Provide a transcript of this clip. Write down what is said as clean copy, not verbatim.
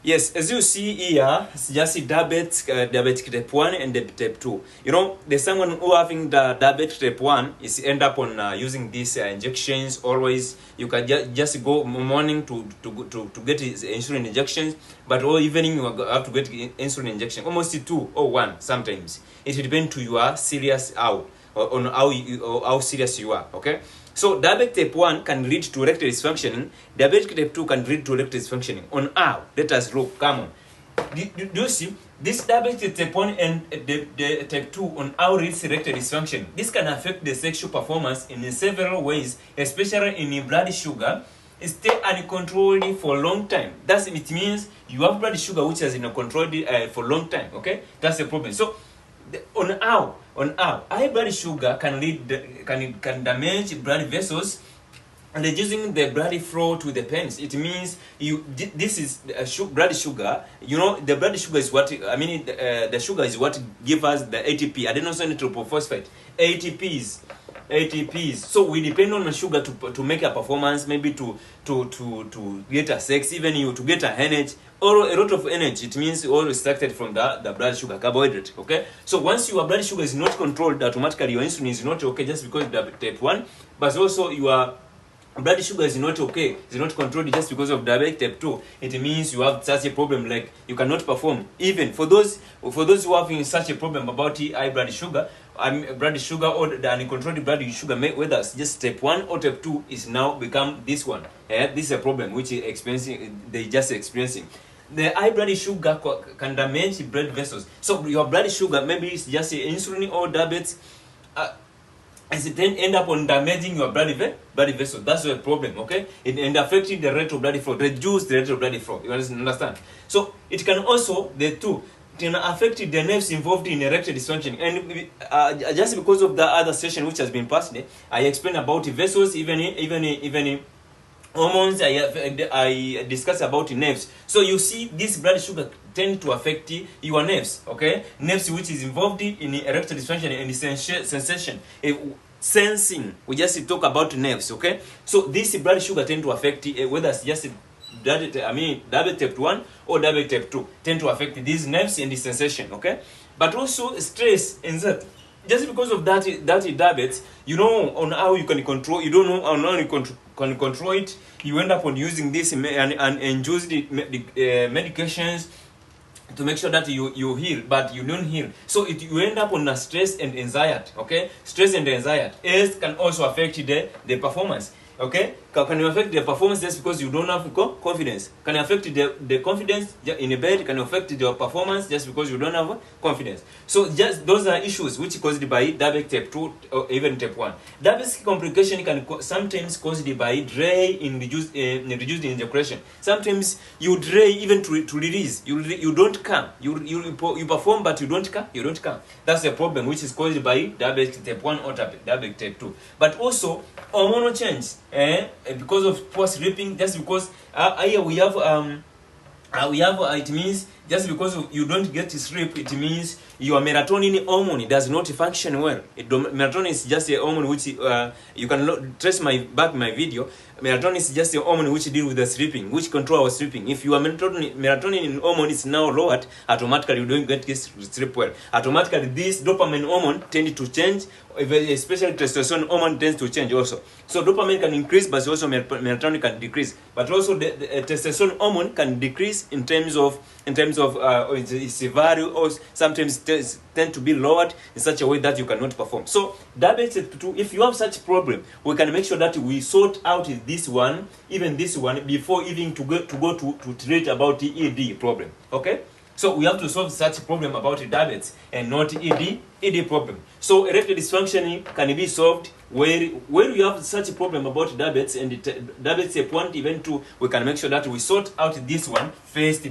Yes, as you see here, it's just diabetic type 1 and type 2. You know, there's someone who having the diabetic type 1 is end up on using these injections always. You can just go morning to get his insulin injections, but all evening you have to get insulin injection, almost 2 or 1 sometimes. It depends to your serious on how serious you are, okay? So diabetic type 1 can lead to erectile dysfunctioning. Diabetic type 2 can lead to erectile dysfunctioning. On how? Let us look. Come on. Do you see this diabetic type 1 and the type 2 on how leads erectile dysfunction? This can affect the sexual performance in several ways, especially in blood sugar. Stay uncontrolled for a long time. It means you have blood sugar which is uncontrolled for a long time. Okay, that's the problem. So on how high blood sugar can damage blood vessels and reducing the blood flow to the penis. It means this is blood sugar. You know, the blood sugar is what the sugar is what gives us the ATP, adenosine triphosphate, ATPs. So we depend on the sugar to make a performance, maybe to get a sex, even you to get a energy, or a lot of energy. It means all extracted from the blood sugar, carbohydrate. Okay. So once your blood sugar is not controlled, automatically your insulin is not okay, just because of the type 1, but also your blood sugar is not okay, it's not controlled just because of diabetic type 2. It means you have such a problem, like you cannot perform. Even for those who are having such a problem about high blood sugar, or the uncontrolled blood sugar, whether it's just type 1 or type 2, is now become this one. This is a problem which is experiencing. The high blood sugar can damage blood vessels. So your blood sugar, maybe it's just insulin or diabetes, as it then end up on damaging your blood vessel. That's the problem, okay? And affecting the rate of blood flow, reduce the rate of blood flow. You understand? So it can also, can affect the nerves involved in erectile dysfunction. And just because of the other session which has been passed, I explained about vessels, even hormones. I discussed about nerves. So you see, this blood sugar tend to affect your nerves, okay? Nerves which is involved in erectile dysfunction and sensation. Sensing, we just talk about nerves, okay? So this blood sugar tend to affect whether it's just diabetic type 1 or diabetic type 2, tend to affect these nerves and the sensation, okay? But also stress, anxiety. Just because of that diabetes, you know on how you can control, you don't know on how you can control it. You end up on using this and use the medications to make sure that you heal, but you don't heal. So you end up on a stress and anxiety, okay? Stress and anxiety can also affect the performance, okay? Can affect the performance just because you don't have confidence. Can affect the confidence in a bed. Can affect your performance just because you don't have confidence. So just those are issues which caused by diabetic type 2 or even type 1. Diabetic complication can sometimes caused by delay in reduced ejaculation. Sometimes you delay even to release. You don't come. You perform but you don't come. That's the problem which is caused by diabetic type 1 or diabetic type 2. But also hormonal change. Because of poor sleeping, just because here we have it means just because you don't get to sleep, it means your melatonin hormone does not function well. Melatonin is just a hormone which you can trace my video. Melatonin is just a hormone which deal with the sleeping, which control our sleeping. If your melatonin hormone is now lowered, automatically you don't get to sleep well. Automatically this dopamine hormone tends to change, especially testosterone hormone tends to change also. So dopamine can increase, but also melatonin can decrease. But also the testosterone hormone can decrease in terms of its value, or sometimes tend to be lowered in such a way that you cannot perform. So diabetes 2, if you have such problem, we can make sure that we sort out this one, even this one, before even to go to treat about the ED problem. Okay? So we have to solve such problem about diabetes and not ED problem. So erectile dysfunctioning can be solved where you have such a problem about diabetes and diabetes type 1 even 2. We can make sure that we sort out this one first.